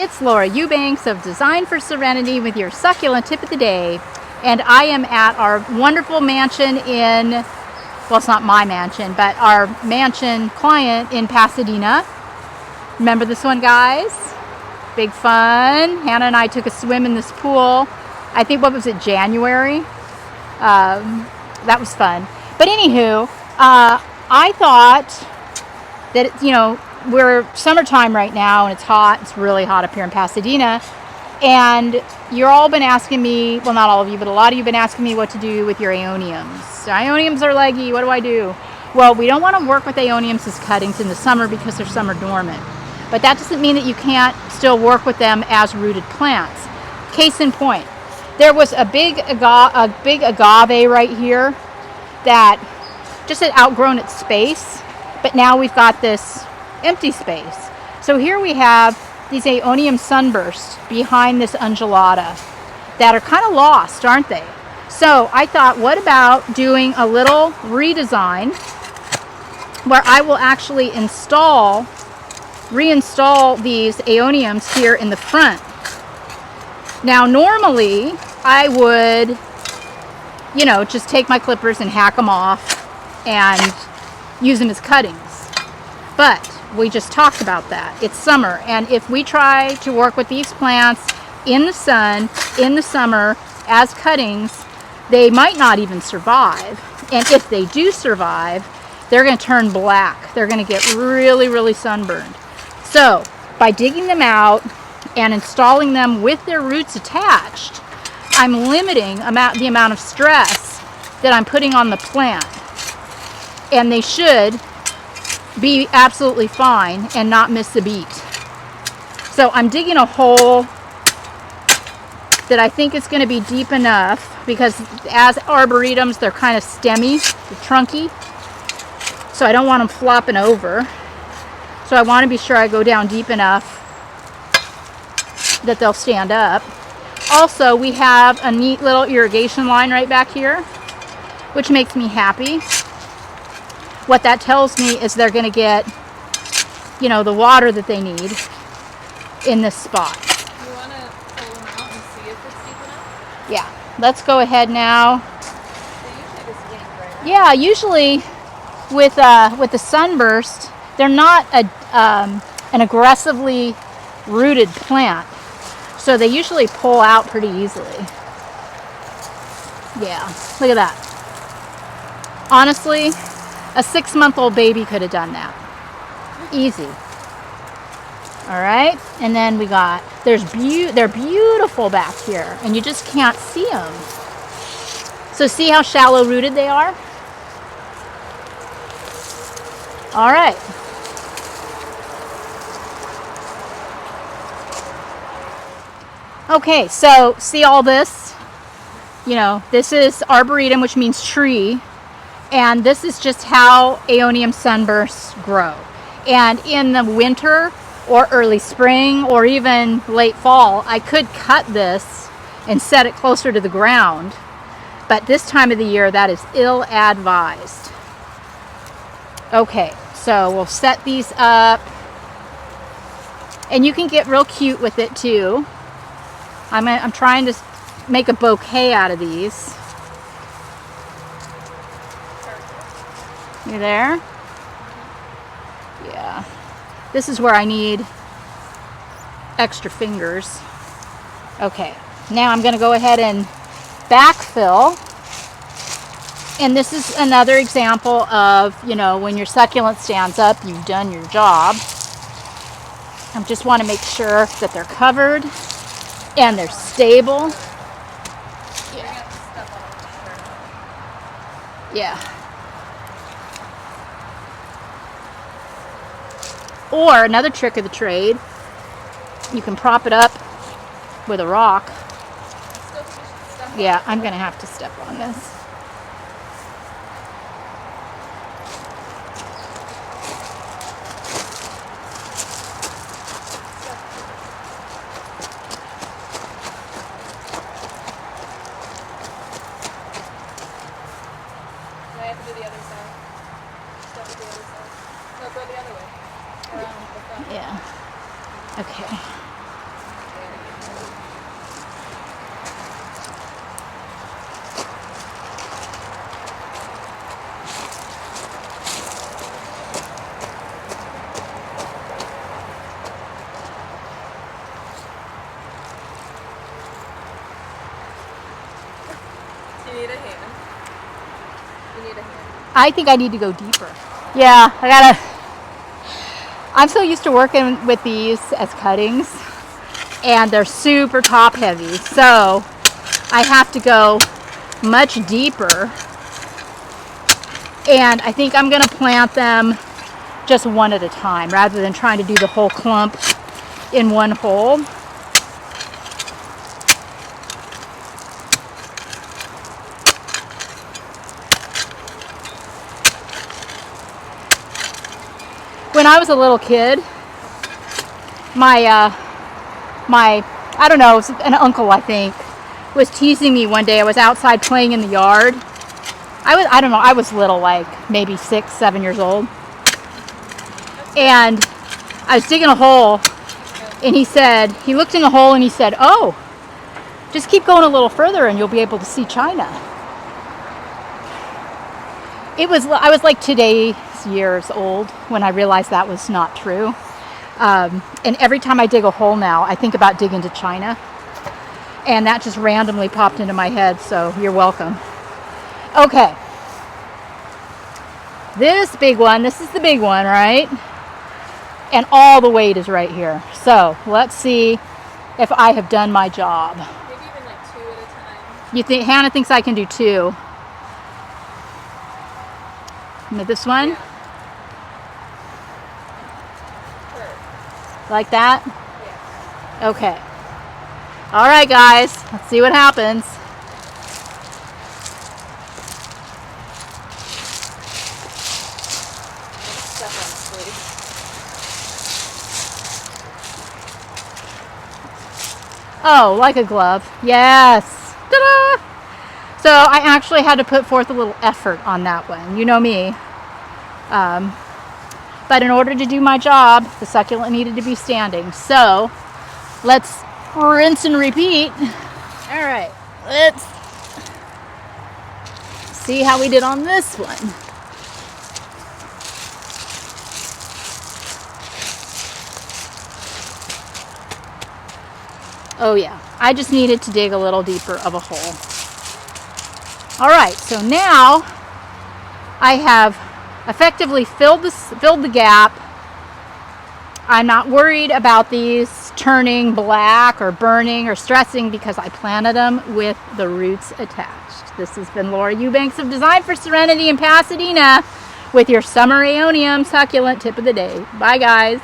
It's Laura Eubanks of Design for Serenity with your succulent tip of the day. And I am at our wonderful mansion in, well, it's not my mansion, but our mansion client in Pasadena. Remember this one, guys? Big fun. Hannah and I took a swim in this pool. I think, what was it, January? That was fun. But anywho, I thought that, we're summertime right now and it's hot. It's really hot up here in Pasadena. And you're all been asking me, well, not all of you, but a lot of you have been asking me what to do with your aeoniums. So aeoniums are leggy. What do I do? Well, we don't want to work with aeoniums as cuttings in the summer because they're summer dormant. But that doesn't mean that you can't still work with them as rooted plants. Case in point, there was a big agave right here that just had outgrown its space, but now we've got this empty space. So here we have these Aeonium sunbursts behind this undulata that are kind of lost, aren't they? So I thought, what about doing a little redesign where I will actually reinstall these aeoniums here in the front. Now normally I would, just take my clippers and hack them off and use them as cuttings. But we just talked about that. It's summer, and if we try to work with these plants in the sun, in the summer, as cuttings, they might not even survive. And if they do survive, they're going to turn black. They're going to get really, really sunburned. So, by digging them out and installing them with their roots attached, I'm limiting the amount of stress that I'm putting on the plant. And they should be absolutely fine and not miss a beat. So I'm digging a hole that I think is going to be deep enough, because as arboretums they're kind of stemmy, they're trunky, so I don't want them flopping over. So I want to be sure I go down deep enough that they'll stand up. Also, we have a neat little irrigation line right back here, which makes me happy. What that tells me is they're going to get, the water that they need in this spot. You want to pull them out and see if it's deep enough? Yeah, let's go ahead now. They usually just yank right out. Yeah, usually with the sunburst, they're not an aggressively rooted plant, so they usually pull out pretty easily. Yeah, look at that. Honestly, a 6-month-old baby could have done that. Easy. All right, and then they're beautiful back here, and you just can't see them. So see how shallow rooted they are? All right. Okay, so see all this? This is arboretum, which means tree. And this is just how aeonium sunbursts grow. And in the winter or early spring or even late fall, I could cut this and set it closer to the ground. But this time of the year, that is ill-advised. Okay, so we'll set these up. And you can get real cute with it too. I'm trying to make a bouquet out of these. You there? Yeah. This is where I need extra fingers. Okay. Now I'm going to go ahead and backfill. And this is another example of, when your succulent stands up, you've done your job. I just want to make sure that they're covered and they're stable. Yeah. Yeah. Or another trick of the trade, you can prop it up with a rock. Yeah, I'm going to have to step on this. I have to do the other side. Step to the other side. No, go the other way. Around the front. Yeah. Okay. need a hand. You need a hand. I think I need to go deeper. Yeah, I'm so used to working with these as cuttings, and they're super top heavy, so I have to go much deeper, and I think I'm going to plant them just one at a time rather than trying to do the whole clump in one hole. When I was a little kid, my I don't know, it was an uncle, I think, was teasing me one day. I was outside playing in the yard. I don't know, I was little, like maybe 6, 7 years old. And I was digging a hole, and he looked in the hole and he said, "Oh, just keep going a little further and you'll be able to see China." I was like 2 years old when I realized that was not true. And every time I dig a hole now, I think about digging to China. And that just randomly popped into my head, so you're welcome. Okay. This is the big one, right? And all the weight is right here. So let's see if I have done my job. Maybe even like 2 at a time. You think Hannah thinks I can do 2? This one? Yeah. Perfect. Like that? Yeah. Okay. All right, guys. Let's see what happens. Step on it, please. Oh, like a glove. Yes. Ta-da! So I actually had to put forth a little effort on that one. You know me. But in order to do my job, the succulent needed to be standing. So let's rinse and repeat. All right, let's see how we did on this one. Oh yeah, I just needed to dig a little deeper of a hole. All right, so now I have effectively filled the gap. I'm not worried about these turning black or burning or stressing because I planted them with the roots attached. This has been Laura Eubanks of Design for Serenity in Pasadena with your summer aeonium succulent tip of the day. Bye, guys.